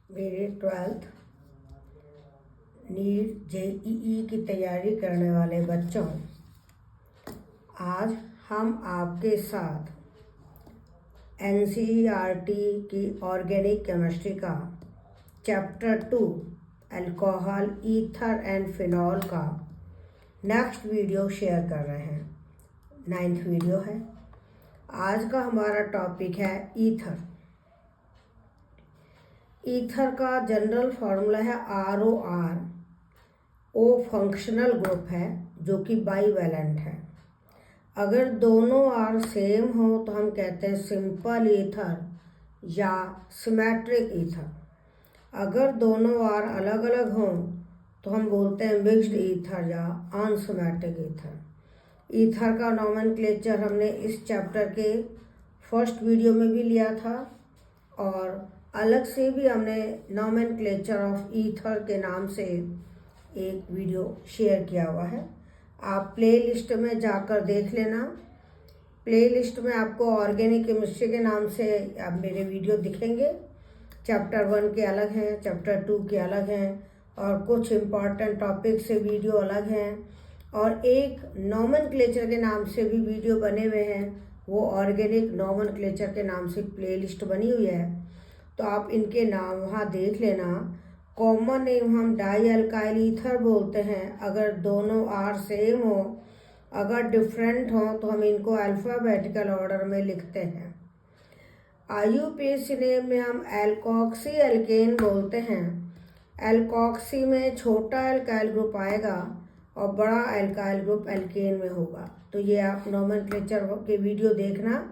मेरे 12th NEET JEE की तैयारी करने वाले बच्चों, आज हम आपके साथ एनसीईआरटी की ऑर्गेनिक केमिस्ट्री का chapter 2 alcohol, ether and phenol का नेक्स्ट वीडियो शेयर कर रहे हैं। 9th वीडियो है। आज का हमारा टॉपिक है ईथर। ईथर का जनरल फार्मूला है ROR। ओ फंक्शनल ग्रुप है जो कि बाईवैलेंट है। अगर दोनों R सेम हो तो हम कहते हैं सिंपल ईथर या सिमेट्रिक ईथर। अगर दोनों R अलग अलग हों तो हम बोलते हैं मिक्स्ड ईथर या अनसिमेट्रिक ईथर। ईथर का नॉमेनक्लेचर हमने इस चैप्टर के फर्स्ट वीडियो में भी लिया था और अलग से भी हमने नॉमेनक्लेचर ऑफ ईथर के नाम से एक वीडियो शेयर किया हुआ है। आप प्लेलिस्ट में जाकर देख लेना। प्लेलिस्ट में आपको ऑर्गेनिक केमिस्ट्री के नाम से अब मेरे वीडियो दिखेंगे। चैप्टर 1 के अलग हैं, चैप्टर 2 के अलग हैं और कुछ इम्पॉर्टेंट टॉपिक से वीडियो अलग हैं और एक नॉमेनक्लेचर के नाम से भी वीडियो बने हुए हैं। वो ऑर्गेनिक नॉमेनक्लेचर के नाम से प्लेलिस्ट बनी हुई है, तो आप इनके नाम वहाँ देख लेना। कॉमन नेम हम डाई अल्काइल ईथर बोलते हैं अगर दोनों R सेम हो। अगर डिफरेंट हो तो हम इनको अल्फ़ाबेटिकल ऑर्डर में लिखते हैं। IUPAC नेम में हम एल्कोक्सी एल्केन बोलते हैं। एल्कोक्सी में छोटा अल्काइल ग्रुप आएगा और बड़ा अल्काइल ग्रुप एल्केन में होगा। तो ये आप नॉमेनक्लेचर के वीडियो देखना।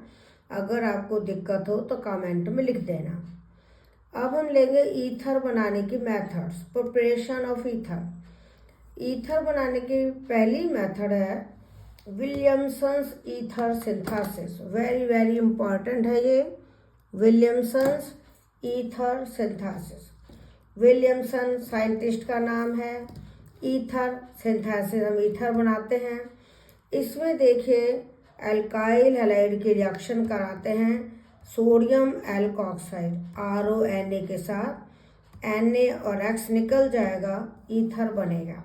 अगर आपको दिक्कत हो तो कमेंट में लिख देना। अब हम लेंगे ईथर बनाने की methods. Preparation of ether. Ether बनाने की पहली मेथड है Williamson's ether synthesis. Very very important है ये Williamson's ether synthesis. Williamson scientist का नाम है। ईथर सिंथेसिस, हम ईथर बनाते हैं। इसमें देखिए अल्काइल हैलाइड की रिएक्शन कराते हैं सोडियम एल्कोक्साइड RONA के साथ। Na और X निकल जाएगा, ईथर बनेगा।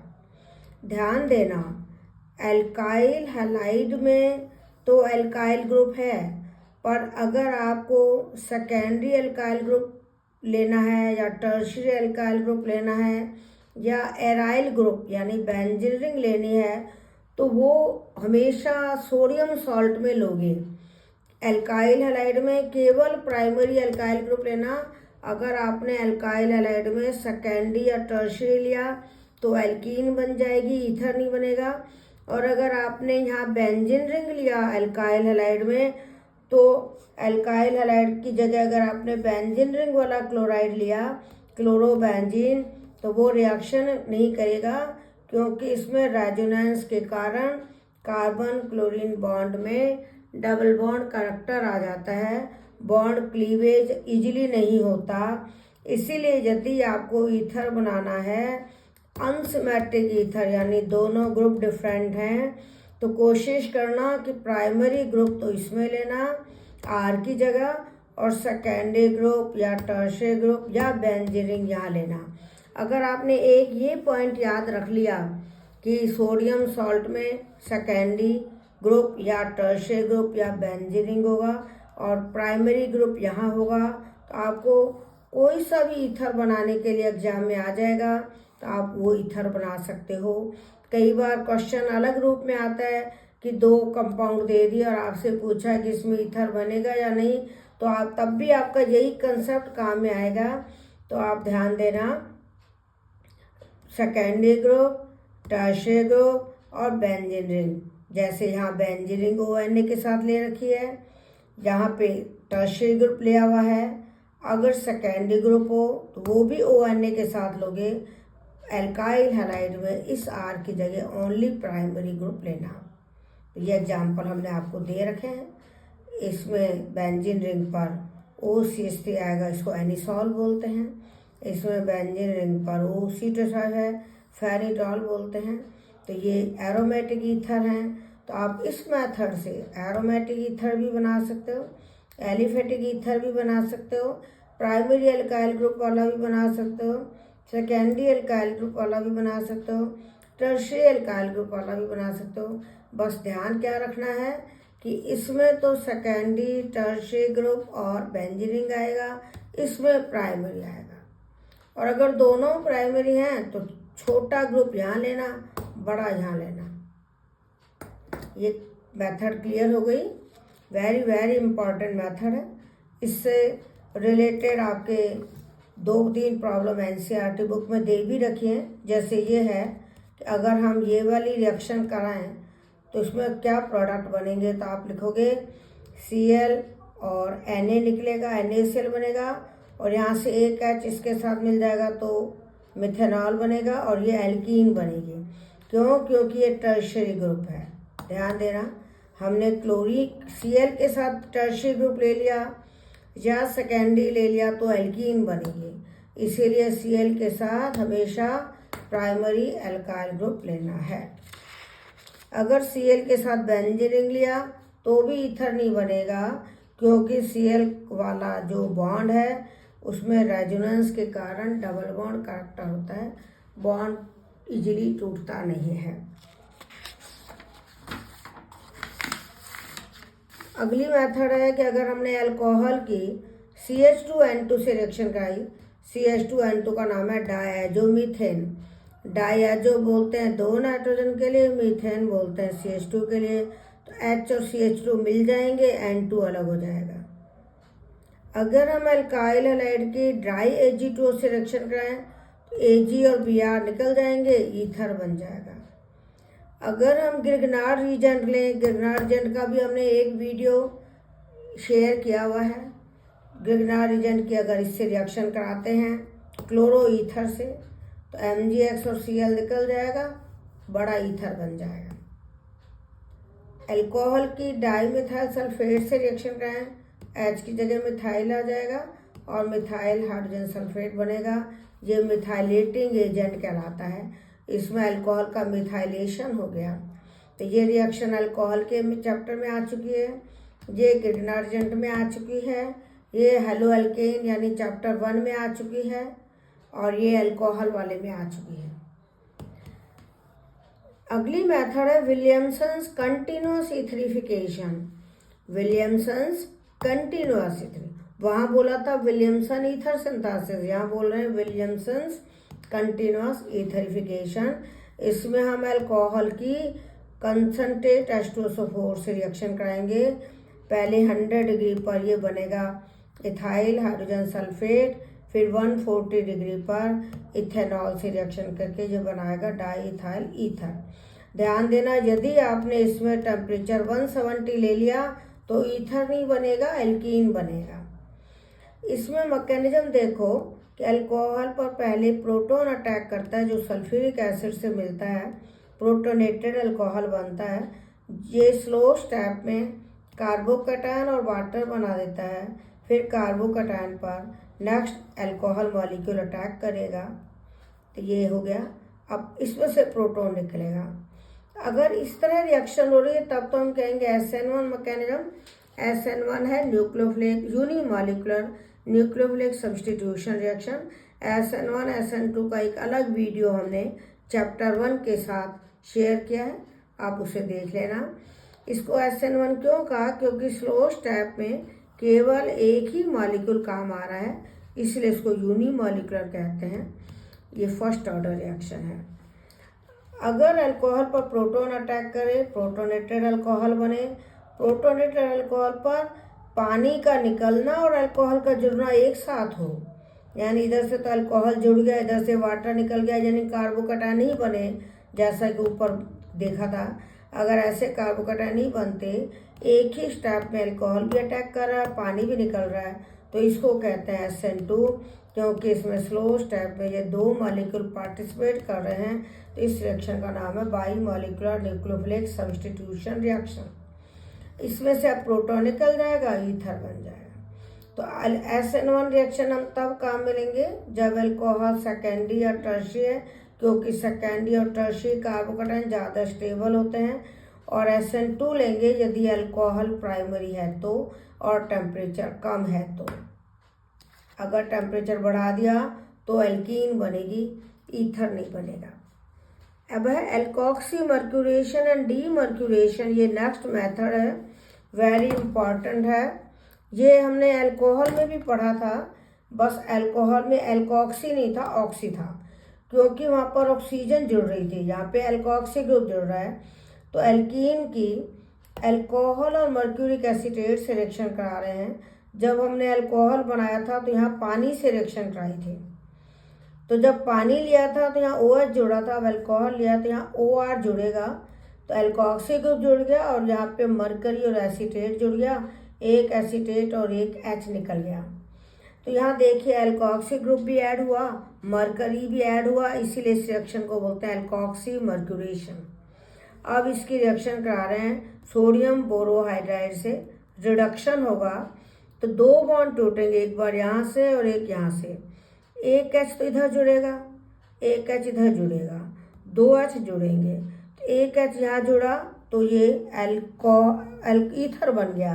ध्यान देना, अल्काइल हैलाइड में तो अल्काइल ग्रुप है, पर अगर आपको सेकेंडरी अल्काइल ग्रुप लेना है या टर्शियरी अल्काइल ग्रुप लेना है या एराइल ग्रुप यानी बेंजीन रिंग लेनी है तो वो हमेशा सोडियम सॉल्ट में लोगे। एल्काइल हैलाइड में केवल प्राइमरी अल्काइल ग्रुप लेना। अगर आपने अल्काइल हैलाइड में सेकेंडरी या टर्शियरी लिया तो एल्कीन बन जाएगी, ईथर नहीं बनेगा। और अगर आपने यहाँ बेंजीन रिंग लिया अल्काइल हैलाइड में तो अल्काइल हैलाइड की जगह अगर आपने बेंजीन रिंग वाला क्लोराइड लिया, क्लोरोबेंजीन, तो वो रिएक्शन नहीं करेगा क्योंकि इसमें रेजोनेंस के कारण कार्बन क्लोरीन बॉन्ड में डबल बॉन्ड करैक्टर आ जाता है। बॉन्ड क्लीवेज इजीली नहीं होता। इसीलिए यदि आपको ईथर बनाना है अनसिमेट्रिक ईथर यानी दोनों ग्रुप डिफरेंट हैं तो कोशिश करना कि प्राइमरी ग्रुप तो इसमें लेना R की जगह और सेकेंडरी ग्रुप या टर्शियरी ग्रुप या बेंजीन रिंग यहाँ लेना। अगर आपने एक ये पॉइंट याद रख लिया कि सोडियम सॉल्ट में सेकेंडरी ग्रुप या टर्शियरी ग्रुप या बेंजीन रिंग होगा और प्राइमरी ग्रुप यहाँ होगा, तो आपको कोई सा भी ईथर बनाने के लिए एग्जाम में आ जाएगा, तो आप वो ईथर बना सकते हो। कई बार क्वेश्चन अलग रूप में आता है कि 2 कंपाउंड दे दिया और आपसे पूछा कि इसमें ईथर बनेगा या नहीं, तो आप तब भी आपका यही कंसेप्ट काम में आएगा। तो आप ध्यान देना, सेकेंडरी ग्रुप, टर्शियरी ग्रुप और बेंजीन रिंग। जैसे यहाँ बेंजीन रिंग ONA के साथ ले रखी है, यहाँ पे टर्शियरी ग्रुप लिया हुआ है। अगर सेकेंडरी ग्रुप हो तो वो भी ONA के साथ लोगे। अल्काइल हैलाइड में इस R की जगह ओनली प्राइमरी ग्रुप लेना। तो ये एग्जाम्पल हमने आपको दे रखे हैं। इसमें बेंजीन रिंग पर OCH3 आएगा, इसको एनिसॉल बोलते हैं। इसमें बेंजीन रिंग पर OC2 है, फेनिटॉल बोलते हैं। तो ये एरोमेटिक ईथर हैं। तो आप इस मेथड से एरोमेटिक ईथर भी बना सकते हो, एलिफेटिक ईथर भी बना सकते हो। प्राइमरी एल्काइल ग्रुप वाला भी बना सकते हो, सेकेंडरी एल्काइल ग्रुप वाला भी बना सकते हो, टर्शियरी एल्काइल ग्रुप वाला भी बना सकते हो। बस ध्यान क्या रखना है कि इसमें तो सेकेंडरी, टर्शियरी ग्रुप और बेंजीन आएगा, इसमें प्राइमरी आएगा। और अगर दोनों प्राइमरी हैं तो छोटा ग्रुप यहाँ लेना, बड़ा यहाँ लेना। ये मेथड क्लियर हो गई। वेरी वेरी इंपॉर्टेंट मेथड है। इससे रिलेटेड आपके 2-3 प्रॉब्लम एनसीईआरटी बुक में दे भी रखी हैं। जैसे ये है कि अगर हम ये वाली रिएक्शन कराएं तो इसमें क्या प्रोडक्ट बनेंगे, तो आप लिखोगे Cl और Na निकलेगा, NaCl बनेगा, और यहाँ से एक H इसके साथ मिल जाएगा तो मिथेनॉल बनेगा, और ये एल्कीन बनेगी। क्यों? क्योंकि ये टर्शियरी ग्रुप है। ध्यान देना, हमने क्लोरिक Cl के साथ टर्शियरी ग्रुप ले लिया या सेकेंडरी ले लिया तो एल्कीन बनेगी, इसीलिए Cl के साथ हमेशा प्राइमरी एल्काइल ग्रुप लेना है। अगर Cl के साथ बेंजीन लिया तो भी ईथर नहीं बनेगा, क्योंकि Cl वाला जो बॉन्ड है उसमें रेजोनेंस के कारण डबल बॉन्ड कैरेक्टर होता है, बॉन्ड इजीली टूटता नहीं है। अगली मेथड है कि अगर हमने अल्कोहल की CH2N2 से रिएक्शन कराई, CH2N2 का नाम है डायएजोमीथेन। डायएजो बोलते हैं 2 नाइट्रोजन के लिए, मीथेन बोलते हैं CH2 के लिए। तो H और CH2 मिल जाएंगे, N2 अलग हो जाएगा। अगर हम अल्काइल हैलाइड की ड्राई Ag2O से रिएक्शन कराएं तो Ag और Br निकल जाएंगे, ईथर बन जाएगा। अगर हम गिरगनार्ड रीजेंट लें, गिरगनार्ड रीजेंट का भी हमने एक वीडियो शेयर किया हुआ है। गिरगनार्ड रीजेंट की अगर इससे रिएक्शन कराते हैं क्लोरो ईथर से तो MgX और Cl निकल जाएगा, बड़ा ईथर बन जाएगा। अल्कोहल की डाईमिथाइल सल्फेट से रिएक्शन कराएं, H की जगह मिथाइल आ जाएगा और मिथाइल हाइड्रोजन सल्फेट बनेगा। ये मिथाइलेटिंग एजेंट कहलाता है। इसमें अल्कोहल का मिथाइलेशन हो गया। तो ये रिएक्शन अल्कोहल के चैप्टर में आ चुकी है, ये गिरगनार्ड रीजेंट में आ चुकी है, ये हेलो एल्केन यानी चैप्टर 1 में आ चुकी है, और ये अल्कोहल वाले में आ चुकी है। अगली मेथड है Williamson's continuous etherification. Williamson's continuous ether, वहाँ बोला था विलियमसन ईथर सिंथेसिस, यहाँ बोल रहे हैं विलियमसन्स कंटिन्यूअस इथरिफिकेशन। इसमें हम अल्कोहल की कंसनट्रेट H2SO4 से रिएक्शन कराएंगे। पहले 100 डिग्री पर ये बनेगा इथाइल हाइड्रोजन सल्फेट, फिर 140 डिग्री पर इथेनॉल से रिएक्शन करके ये बनाएगा डाई इथाइल ईथर। ध्यान देना, यदि आपने इसमें टेम्परेचर 170 ले लिया तो ईथर नहीं बनेगा, एल्कीन बनेगा। इसमें मैकेनिज्म देखो कि अल्कोहल पर पहले प्रोटॉन अटैक करता है जो सल्फ्यूरिक एसिड से मिलता है, प्रोटोनेटेड अल्कोहल बनता है। ये स्लो स्टेप में कार्बोकैटायन और वाटर बना देता है, फिर कार्बोकैटायन पर नेक्स्ट अल्कोहल मॉलिक्यूल अटैक करेगा, तो ये हो गया। अब इसमें से प्रोटॉन निकलेगा। अगर इस तरह रिएक्शन हो रही है तब तो हम कहेंगे SN1 मैकेनिज्म। SN1 है nucleophilic unimolecular nucleophilic substitution reaction. SN1 SN2 का एक अलग वीडियो हमने चैप्टर 1 के साथ शेयर किया है, आप उसे देख लेना। इसको SN1 क्यों कहा? क्योंकि स्लो स्टेप में केवल एक ही मॉलिक्यूल काम आ रहा है, इसलिए इसको यूनिमॉलिक्यूलर कहते हैं। ये फर्स्ट ऑर्डर रिएक्शन है। अगर अल्कोहल पर प्रोटॉन अटैक करे, प्रोटोनेटेड अल्कोहल बने। प्रोटोनेटेड अल्कोहल पर पानी का निकलना और अल्कोहल का जुड़ना एक साथ हो, यानी इधर से तो अल्कोहल जुड़ गया, इधर से वाटर निकल गया, यानी कार्बोकैटायन नहीं बने, जैसा कि ऊपर देखा था। अगर ऐसे कार्बोकैटायन नहीं बनते, एक ही स्टेप में अल्कोहल भी अटैक कर रहा है, पानी भी निकल रहा है, तो इसको कहते हैं SN2, क्योंकि इसमें स्लो स्टेप में ये 2 मॉलिक्यूल पार्टिसिपेट कर रहे हैं। तो इस रिएक्शन का नाम है by molecular nucleophilic substitution reaction. इसमें से अब प्रोटॉन निकल जाएगा, ईथर बन जाएगा। तो SN1 रिएक्शन हम तब काम मिलेंगे जब अल्कोहल सेकेंडरी या टर्शियरी है, क्योंकि सेकेंडरी और टर्शियरी कार्बोकैटायन ज़्यादा स्टेबल होते हैं। और SN2 लेंगे यदि अल्कोहल प्राइमरी है तो, और टेम्परेचर कम है तो। अगर टेम्परेचर बढ़ा दिया तो एल्कीन बनेगी, ईथर नहीं बनेगा। अब है एल्कोक्सी मर्क्यूरेशन एंड डीमर्क्यूरेशन, ये नेक्स्ट मेथड है, वेरी इंपॉर्टेंट है। ये हमने अल्कोहल में भी पढ़ा था, बस अल्कोहल में एल्कोक्सी नहीं था, ऑक्सी था, क्योंकि वहाँ पर ऑक्सीजन जुड़ रही थी, यहाँ पे एल्कोक्सी ग्रुप जुड़ रहा है। तो एल्कीन की अल्कोहल और मर्क्यूरिक एसीटेट से रिएक्शन करा रहे हैं। जब हमने अल्कोहल बनाया था तो यहाँ पानी से रिएक्शन कराई थी, तो जब पानी लिया था तो यहाँ OH जुड़ा था, अब अल्कोहल लिया तो यहाँ OR जुड़ेगा, तो एल्कोक्सी ग्रुप जुड़ गया और यहाँ पे मरकरी और एसीटेट जुड़ गया, एक एसीटेट और एक H निकल गया। तो यहाँ देखिए एल्कोक्सी ग्रुप भी ऐड हुआ, मरकरी भी ऐड हुआ, इसीलिए इस रिएक्शन को बोलते हैं एल्कोक्सी मर्क्यूरेशन। अब इसकी रिएक्शन करा रहे हैं सोडियम बोरोहाइड्राइड से, रिडक्शन होगा तो 2 बॉन्ड टूटेंगे, एक बार यहाँ से और एक यहाँ से, एक H तो इधर जुड़ेगा, एक H इधर जुड़ेगा, 2 H जुड़ेंगे, तो एक H यहाँ जुड़ा तो ये ईथर बन गया,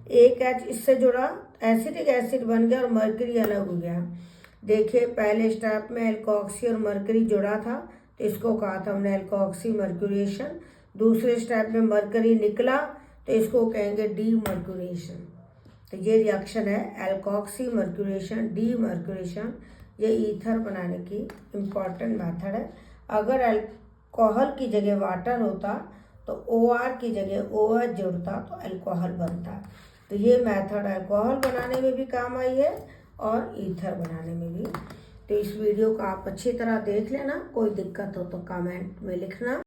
एक H इससे जुड़ा एसिटिक एसिड बन गया और मरकरी अलग हो गया। देखिए पहले स्टेप में एल्कोक्सी और मरकरी जुड़ा था तो इसको कहा था हमने एल्कोक्सी मर्क्यूरेशन, दूसरे स्टेप में मरकरी निकला तो इसको कहेंगे डीमर्क्यूरेशन। तो ये रिएक्शन है एल्कोक्सी मर्क्यूरेशन, डीमर्क्यूरेशन, ये ईथर बनाने की इम्पॉर्टेंट मेथड है। अगर अल्कोहल की जगह वाटर होता तो OR की जगह OH जुड़ता तो अल्कोहल बनता। तो ये मेथड अल्कोहल बनाने में भी काम आई है और ईथर बनाने में भी। तो इस वीडियो को आप अच्छी तरह देख लेना, कोई दिक्कत हो तो कमेंट में लिखना।